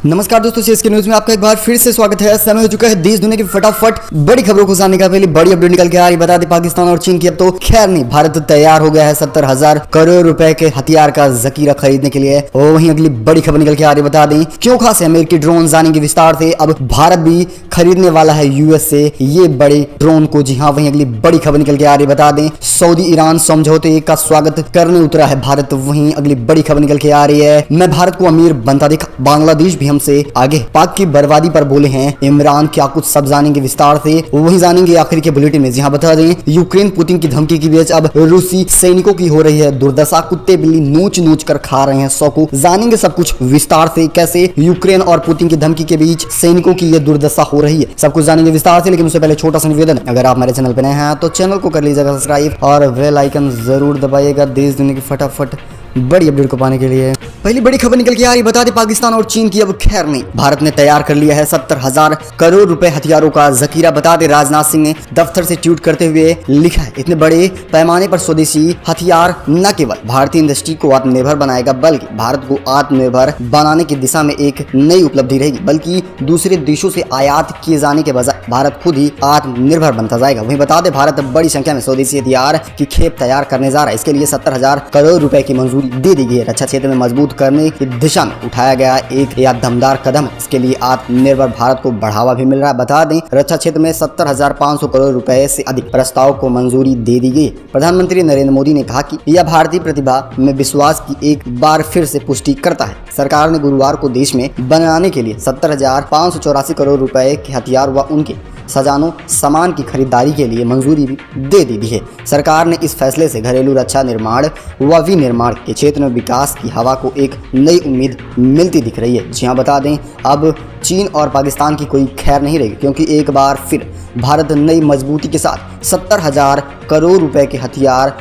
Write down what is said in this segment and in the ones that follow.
नमस्कार दोस्तों, CSK news में आपका एक बार फिर से स्वागत है। समय हो चुका है देश दुनिया की फटाफट बड़ी खबरों को जानने का। पहले बड़ी अपडेट निकल के आ रही, बता दें पाकिस्तान और चीन की अब तो खैर नहीं, भारत तैयार हो गया है 70,000 करोड़ रुपए के हथियार का जखीरा खरीदने के लिए। और वहीं अगली बड़ी खबर निकल के आ रही, बता दें क्यों खास है अमेरिकी ड्रोन, जानेंगे विस्तार से। अब भारत भी खरीदने वाला है यूएस से ये बड़े ड्रोन को। जी हाँ, वहीं अगली बड़ी खबर निकल के आ रही, बता दें सऊदी ईरान समझौते का स्वागत करने उतरा है भारत। वहीं अगली बड़ी खबर निकल के आ रही है, मैं भारत को अमीर बनता देखा, बांग्लादेश भी हमसे आगे, पाक की बर्बादी पर बोले हैं इमरान। क्या कुछ सब जानेंगे विस्तार से, वही जानेंगे आखिर के बुलेटिन में। जी हाँ, बता दें यूक्रेन पुतिन की धमकी की बीच अब रूसी सैनिकों की हो रही है दुर्दशा। कुत्ते बिल्ली नोच नोच कर खा रहे हैं सौ को। जानेंगे सब कुछ विस्तार से, कैसे यूक्रेन और पुतिन की धमकी के बीच सैनिकों की ये दुर्दशा हो रही है, सब कुछ जानेंगे विस्तार से। लेकिन उससे पहले छोटा सा निवेदन, अगर आप हमारे चैनल पर नए हैं तो चैनल को कर लीजिएगा सब्सक्राइब और बेल आइकन जरूर दबाइएगा देश दुनिया की फटाफट बड़ी अपडेट को पाने के लिए। पहली बड़ी खबर निकल के आ रही, बता दें पाकिस्तान और चीन की अब खैर नहीं, भारत ने तैयार कर लिया है 70,000 करोड़ रुपए हथियारों का जखीरा। बता दें राजनाथ सिंह ने दफ्तर से ट्वीट करते हुए लिखा है, इतने बड़े पैमाने पर स्वदेशी हथियार न केवल भारतीय इंडस्ट्री को आत्मनिर्भर बनाएगा, बल्कि भारत को आत्मनिर्भर बनाने की दिशा में एक नई उपलब्धि रहेगी। बल्कि दूसरे देशों से आयात किए जाने के बजाय भारत खुद ही आत्मनिर्भर बनता जाएगा। वहीं बता दें भारत बड़ी संख्या में स्वदेशी हथियार की खेप तैयार करने जा रहा है। इसके लिए 70,000 करोड़ रुपए की मंजूरी दे दी गई है। रक्षा क्षेत्र में मजबूत करने की दिशा में उठाया गया एक या दमदार कदम है। इसके लिए आत्मनिर्भर भारत को बढ़ावा भी मिल रहा है। बता दें रक्षा क्षेत्र में 70,500 करोड़ रुपए से अधिक प्रस्ताव को मंजूरी दे दी गई। प्रधानमंत्री नरेंद्र मोदी ने कहा कि यह भारतीय प्रतिभा में विश्वास की एक बार फिर से पुष्टि करता है। सरकार ने गुरुवार को देश में बनाने के लिए 70,584 करोड़ रुपए के हथियार व उनके सजानो सामान की खरीदारी के लिए मंजूरी भी दे दी है। सरकार ने इस फैसले से घरेलू रक्षा निर्माण व विनिर्माण के क्षेत्र में विकास की हवा को एक नई उम्मीद मिलती दिख रही है। जी हाँ, बता दें अब चीन और पाकिस्तान की कोई खैर नहीं रही, क्योंकि एक बार फिर भारत नई मजबूती के साथ 70,000 करोड़ रुपए के हथियार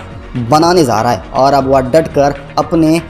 बनाने जा रहा है। और अब वह डट कर अपने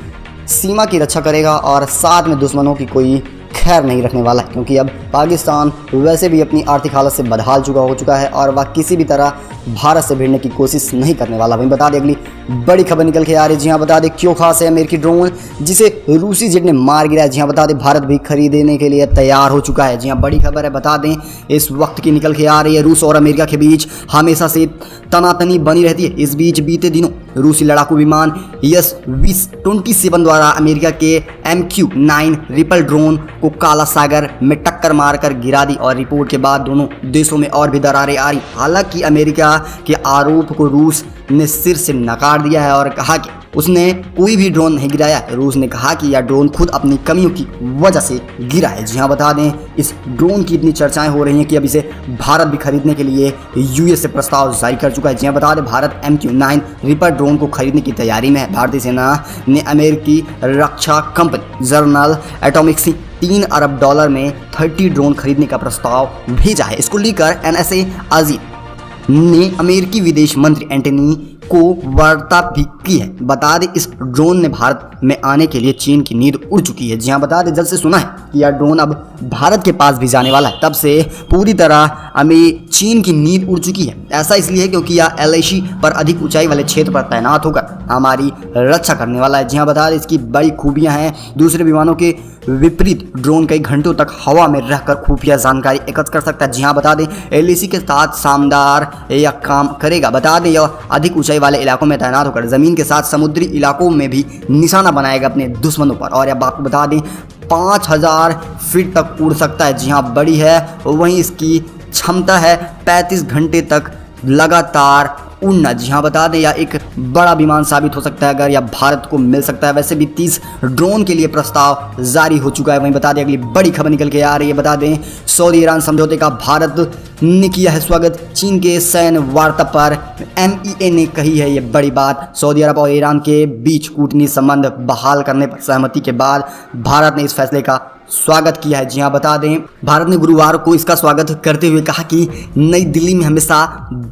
सीमा की रक्षा करेगा और साथ में दुश्मनों की कोई खैर नहीं रखने वाला है, क्योंकि अब पाकिस्तान वैसे भी अपनी आर्थिक हालत से बदहाल हो चुका है और वह किसी भी तरह भारत से भिड़ने की कोशिश नहीं करने वाला। वहीं बता दें अगली बड़ी खबर निकल के आ रही, जी हाँ, बता दें क्यों खास है अमेरिकी ड्रोन जिसे रूसी जेट ने मार गिराया। जी हाँ, बता दें भारत भी खरीदने के लिए तैयार हो चुका है। जी हाँ, बड़ी खबर है, बता दें इस वक्त की निकल के आ रही है। रूस और अमेरिका के बीच हमेशा से तनातनी बनी रहती है। इस बीच बीते दिनों रूसी लड़ाकू विमान S-27 द्वारा अमेरिका के MQ-9 रिपल ड्रोन को काला सागर में टक्कर मारकर गिरा दी और रिपोर्ट के बाद दोनों देशों में और भी दरारें आ रही। हालांकि अमेरिका के आरोप को रूस ने सिर से नकार दिया है और कहा कि उसने कोई भी ड्रोन नहीं गिराया। रूस ने कहा कि यह ड्रोन खुद अपनी कमियों की वजह से गिरा है। जी हाँ, बता दें इस ड्रोन की इतनी चर्चाएं हो रही हैं कि अब इसे भारत भी खरीदने के लिए यूएस से प्रस्ताव जारी कर चुका है। जी हाँ, बता दें भारत MQ-9 रिपर ड्रोन को खरीदने की तैयारी में है। भारतीय सेना ने अमेरिकी रक्षा कंपनी जनरल एटॉमिक्स से $3 अरब में 30 ड्रोन खरीदने का प्रस्ताव भेजा है। इसको लेकर NSA अजीत ने अमेरिकी विदेश मंत्री एंटनी को वार्ता भी की है। बता दें इस ड्रोन ने भारत में आने के लिए चीन की नींद उड़ चुकी है। जी हाँ, बता दें जब से सुना है कि यह ड्रोन अब भारत के पास भी जाने वाला है, तब से पूरी तरह हमें चीन की नींद उड़ चुकी है। ऐसा इसलिए है क्योंकि यह LAC पर अधिक ऊंचाई वाले क्षेत्र पर तैनात होकर हमारी रक्षा करने वाला है। जी हाँ, बता दें इसकी बड़ी खूबियां हैं। दूसरे विमानों के विपरीत ड्रोन कई घंटों तक हवा में रहकर खुफिया जानकारी एकत्र कर सकता है। जी हाँ, बता दें LAC के साथ शानदार यह काम करेगा। बता दें यह अधिक ऊंचाई वाले इलाकों में तैनात होकर जमीन के साथ समुद्री इलाकों में भी निशाना बनाएगा अपने दुश्मनों पर। और अब आपको बता दें 5,000 फीट तक उड़ सकता है। जी हाँ, बड़ी है। वहीं इसकी क्षमता है 35 घंटे तक लगातार उड़ना। जी हाँ, बता दें यह एक बड़ा विमान साबित हो सकता है अगर यह भारत को मिल सकता है। वैसे भी 30 ड्रोन के लिए प्रस्ताव जारी हो चुका है। वहीं बता दें अगली बड़ी खबर निकल के आ रही है, बता दें सऊदी ईरान समझौते का भारत ने किया है स्वागत। चीन के सैन्य वार्ता पर MEA ने कही है ये बड़ी बात। सऊदी अरब और ईरान के बीच कूटनीतिक संबंध बहाल करने पर सहमति के बाद भारत ने इस फैसले का स्वागत किया है। जी हाँ, बता दें भारत ने गुरुवार को इसका स्वागत करते हुए कहा कि नई दिल्ली में हमेशा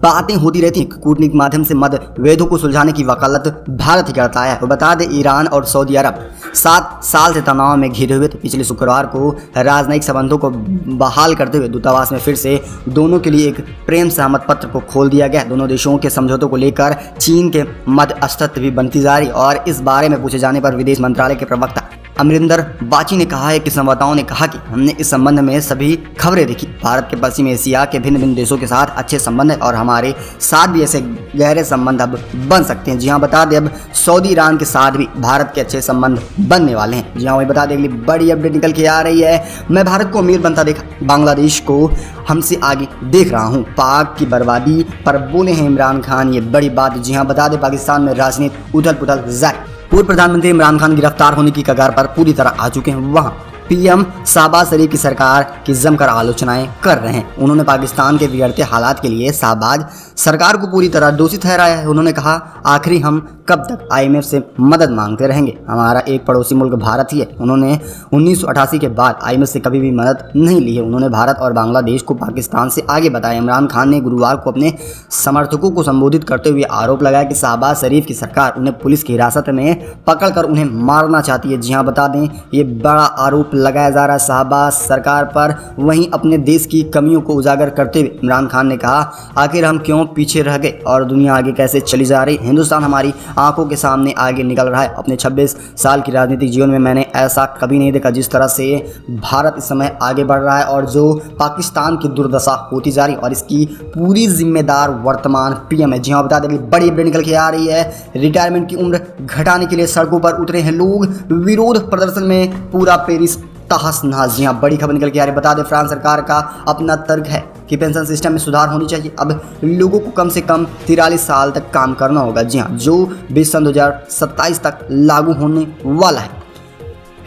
बातें होती रहती हैं, कूटनीतिक माध्यम से मतभेदों को सुलझाने की वकालत भारत ही करता है। बता दें ईरान और सऊदी अरब 7 साल से तनाव में घिरे हुए थे। पिछले शुक्रवार को राजनयिक संबंधों को बहाल करते हुए दूतावास में फिर से दोनों के लिए एक प्रेम सहमत पत्र को खोल दिया गया। दोनों देशों के समझौतों को लेकर चीन के मध्यस्थता भी बनती जा रही और इस बारे में पूछे जाने पर विदेश मंत्रालय के प्रवक्ता अमरिंदर बाची ने कहा है कि संवाददाताओं ने कहा कि हमने इस संबंध में सभी खबरें देखी। भारत के पश्चिम एशिया के भिन्न भिन्न देशों के साथ अच्छे संबंध है और हमारे साथ भी ऐसे गहरे संबंध अब बन सकते हैं। जी हाँ, बता दें अब सऊदी ईरान के साथ भी भारत के अच्छे संबंध बनने वाले हैं। जी हाँ, वही बता दें अगली बड़ी अपडेट निकल के आ रही है। मैं भारत को अमीर बनता देखा, बांग्लादेश को हमसे आगे देख रहा हूँ। पाक की बर्बादी पर बोले हैं इमरान खान, ये बड़ी बात। जी हाँ, बता दें पाकिस्तान में राजनीतिक उथल पुथल जारी। पूर्व प्रधानमंत्री इमरान खान गिरफ्तार होने की कगार पर पूरी तरह आ चुके हैं। वहाँ पीएम शहबाज शरीफ की सरकार की जमकर आलोचनाएं कर रहे हैं। उन्होंने पाकिस्तान के बिगड़ते हालात के लिए शहबाज सरकार को पूरी तरह दोषी ठहराया है। उन्होंने कहा, आखिरी हम कब तक आईएमएफ से मदद मांगते रहेंगे, हमारा एक पड़ोसी मुल्क भारत ही है। उन्होंने 1988 के बाद आईएमएफ से कभी भी मदद नहीं ली है। उन्होंने भारत और बांग्लादेश को पाकिस्तान से आगे बताया। इमरान खान ने गुरुवार को अपने समर्थकों को संबोधित करते हुए आरोप लगाया कि शहबाज शरीफ की सरकार उन्हें पुलिस की हिरासत में पकड़कर उन्हें मारना चाहती है। जी हाँ, बता दें ये बड़ा आरोप लगाया जा रहा है शहबाज सरकार पर। वहीं अपने देश की कमियों को उजागर करते हुए इमरान खान ने कहा, आखिर हम क्यों पीछे रह गए और दुनिया आगे कैसे चली जा रही। हिंदुस्तान हमारी आंखों के सामने आगे निकल रहा है। अपने 26 साल की राजनीतिक जीवन में मैंने ऐसा कभी नहीं देखा जिस तरह से भारत इस समय आगे बढ़ रहा है और जो पाकिस्तान की दुर्दशा होती जा रही है और इसकी पूरी जिम्मेदार वर्तमान पीएम है। जी हाँ, बता दें बड़ी अपडेट निकल के आ रही है। रिटायरमेंट की उम्र घटाने के लिए सड़कों पर उतरे हैं लोग, विरोध प्रदर्शन में पूरा पेरिस तहस नहस। जी हाँ, बड़ी खबर निकल के आ रही है। बता दें फ्रांस सरकार का अपना तर्क है कि पेंशन सिस्टम में सुधार होनी चाहिए। अब लोगों को कम से कम 43 साल तक काम करना होगा। जी हाँ, जो 20 सन 2027 तक लागू होने वाला है।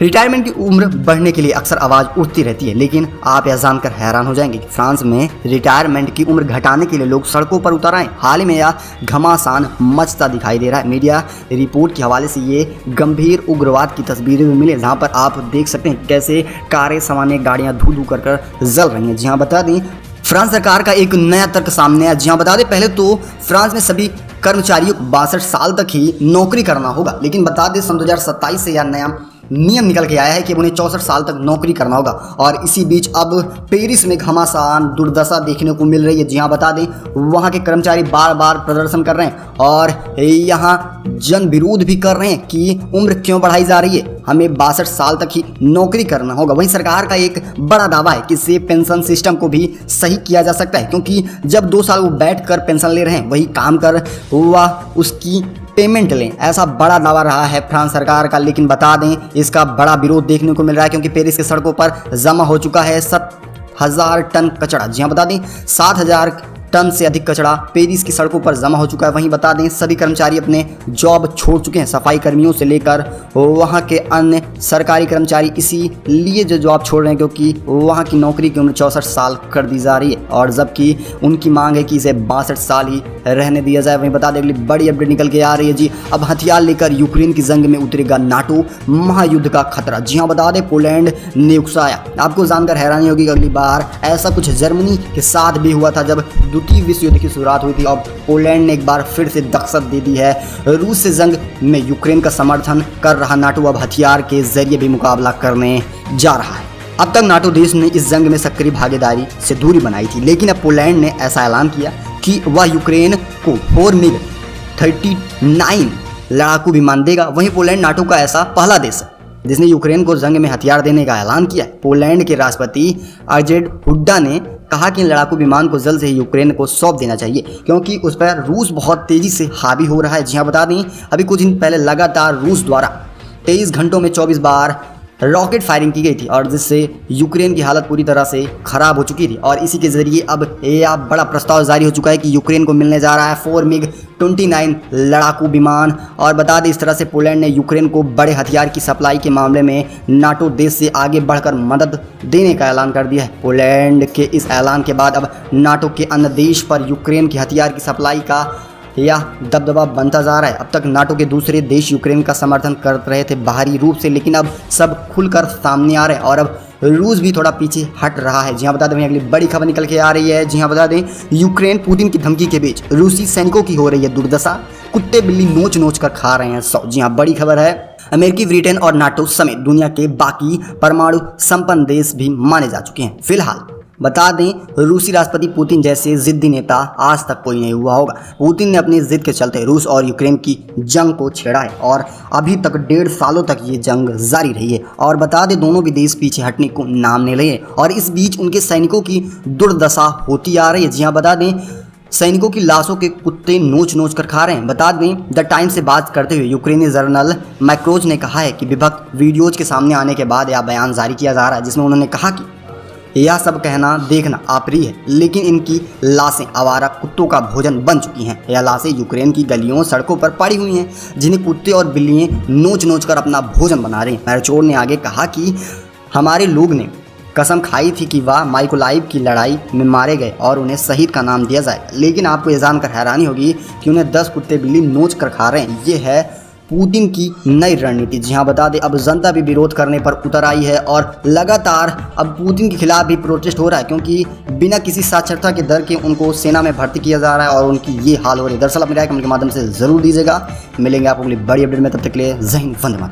रिटायरमेंट की उम्र बढ़ने के लिए अक्सर आवाज़ उठती रहती है, लेकिन आप यह जानकर हैरान हो जाएंगे कि फ्रांस में रिटायरमेंट की उम्र घटाने के लिए लोग सड़कों पर उतर आए। हाल ही में यह घमासान मचता दिखाई दे रहा है। मीडिया रिपोर्ट के हवाले से ये गंभीर उग्रवाद की तस्वीरें भी मिले, जहां पर आप देख सकते हैं कैसे कारें, सामान्य गाड़ियां धू धू कर जल रही हैं। जी हाँ, बता दें फ्रांस सरकार का एक नया तर्क सामने आया। जी हाँ, बता दें पहले तो फ्रांस में सभी कर्मचारियों को 62 साल तक ही नौकरी करना होगा, लेकिन बता दें सन 2027 से यह नया नियम निकल के आया है कि उन्हें 64 साल तक नौकरी करना होगा। और इसी बीच अब पेरिस में घमासान दुर्दशा देखने को मिल रही है। जी हाँ, बता दें वहाँ के कर्मचारी बार बार प्रदर्शन कर रहे हैं और यहाँ जन विरोध भी कर रहे हैं कि उम्र क्यों बढ़ाई जा रही है, हमें 62 साल तक ही नौकरी करना होगा। वहीं सरकार का एक बड़ा दावा है कि इससे पेंशन सिस्टम को भी सही किया जा सकता है, क्योंकि जब 2 साल वो बैठ कर पेंशन ले रहे हैं वही काम कर वह उसकी पेमेंट लें, ऐसा बड़ा दावा रहा है फ्रांस सरकार का। लेकिन बता दें इसका बड़ा विरोध देखने को मिल रहा है, क्योंकि पेरिस के सड़कों पर जमा हो चुका है 7,000 टन कचरा। जी हाँ, बता दें 7,000 टन से अधिक कचरा पेरिस की सड़कों पर जमा हो चुका है। वहीं बता दें सभी कर्मचारी अपने जॉब छोड़ चुके हैं, सफाई कर्मियों से लेकर वहां के अन्य सरकारी कर्मचारी इसीलिए जो जॉब छोड़ रहे हैं क्योंकि वहां की नौकरी की उम्र 64 साल कर दी जा रही है और जबकि उनकी मांग है कि इसे 62 साल ही रहने दिया जाए। वहीं बता दें अगली बड़ी अपडेट निकल के आ रही है। जी, अब हथियार लेकर यूक्रेन की जंग में उतरेगा नाटो, महायुद्ध का खतरा। जी हाँ, बता दें पोलैंड ने उकसाया। आपको जानकर हैरानी होगी कि अगली बार ऐसा कुछ जर्मनी के साथ भी हुआ था जब द्वितीय विश्व युद्ध की शुरुआत हुई थी। अब पोलैंड ने एक बार फिर से दस्तक दे दी है। रूस से जंग में यूक्रेन का समर्थन कर रहा नाटो अब हथियार के जरिए भी मुकाबला करने जा रहा है। अब तक नाटो देश ने इस जंग में सक्रिय भागीदारी से दूरी बनाई थी, लेकिन अब पोलैंड ने ऐसा ऐलान किया कि वह यूक्रेन को 4 MiG-39 लड़ाकू विमान देगा। वहीं पोलैंड नाटो का ऐसा पहला देश है जिसने यूक्रेन को जंग में हथियार देने का ऐलान किया। पोलैंड के राष्ट्रपति अजेड हुड्डा ने कहा कि लड़ाकू विमान को जल्द से ही यूक्रेन को सौंप देना चाहिए क्योंकि उस पर रूस बहुत तेजी से हावी हो रहा है। जी हाँ, बता दें अभी कुछ दिन पहले लगातार रूस द्वारा 23 घंटों में 24 बार रॉकेट फायरिंग की गई थी और जिससे यूक्रेन की हालत पूरी तरह से खराब हो चुकी थी। और इसी के जरिए अब यह बड़ा प्रस्ताव जारी हो चुका है कि यूक्रेन को मिलने जा रहा है 4 MiG-29 लड़ाकू विमान। और बता दें इस तरह से पोलैंड ने यूक्रेन को बड़े हथियार की सप्लाई के मामले में नाटो देश से आगे बढ़कर मदद देने का ऐलान कर दिया है। पोलैंड के इस ऐलान के बाद अब नाटो के अन्य देश पर यूक्रेन की हथियार की सप्लाई का यह दबदबा बनता जा रहा है। अब तक नाटो के दूसरे देश यूक्रेन का समर्थन कर रहे थे बाहरी रूप से, लेकिन अब सब खुलकर सामने आ रहे हैं और अब रूस भी थोड़ा पीछे हट रहा है। जी हाँ, बता दें अगली बड़ी खबर निकल के आ रही है। जी हाँ, बता दें यूक्रेन पुतिन की धमकी के बीच रूसी सैनिकों की हो रही है दुर्दशा, कुत्ते बिल्ली नोच नोच कर खा रहे हैं सौ। जी हाँ, बड़ी खबर है। अमेरिकी, ब्रिटेन और नाटो समेत दुनिया के बाकी परमाणु संपन्न देश भी माने जा चुके हैं। फिलहाल बता दें रूसी राष्ट्रपति पुतिन जैसे जिद्दी नेता आज तक कोई नहीं हुआ होगा। पुतिन ने अपनी जिद के चलते रूस और यूक्रेन की जंग को छेड़ा है और अभी तक 1.5 सालों तक ये जंग जारी रही है। और बता दें दोनों भी देश पीछे हटने को नाम नहीं लिए और इस बीच उनके सैनिकों की दुर्दशा होती आ रही है। जी हाँ, बता दें सैनिकों की लाशों के कुत्ते नोच नोच कर खा रहे हैं। बता दें द टाइम्स से बात करते हुए यूक्रेनी जर्नल मैक्रोज ने कहा है कि विभक्त वीडियोज के सामने आने के बाद यह बयान जारी किया जा रहा है, जिसमें उन्होंने कहा कि यह सब कहना देखना अप्रिय है, लेकिन इनकी लाशें आवारा कुत्तों का भोजन बन चुकी हैं। यह लाशें यूक्रेन की गलियों सड़कों पर पड़ी हुई हैं, जिन्हें कुत्ते और बिल्लियाँ नोच नोच कर अपना भोजन बना रहे हैं। मैक्रोज ने आगे कहा कि हमारे लोग ने कसम खाई थी कि वह माइकोलाइव की लड़ाई में मारे गए और उन्हें शहीद का नाम दिया जाए, लेकिन आपको ये जानकर हैरानी होगी कि उन्हें 10 कुत्ते बिल्ली नोच कर खा रहे हैं। ये है पुतिन की नई रणनीति। जी हाँ, बता दें अब जनता भी विरोध करने पर उतर आई है और लगातार अब पुतिन के खिलाफ भी प्रोटेस्ट हो रहा है, क्योंकि बिना किसी साक्षरता के दर के उनको सेना में भर्ती किया जा रहा है और उनकी ये हाल हो रही है। दरअसल अपनी राय कमेंट के माध्यम से जरूर दीजिएगा। मिलेंगे आपको बड़ी अपडेट में, तब तक के लिए जय हिंद, वंदे मातरम।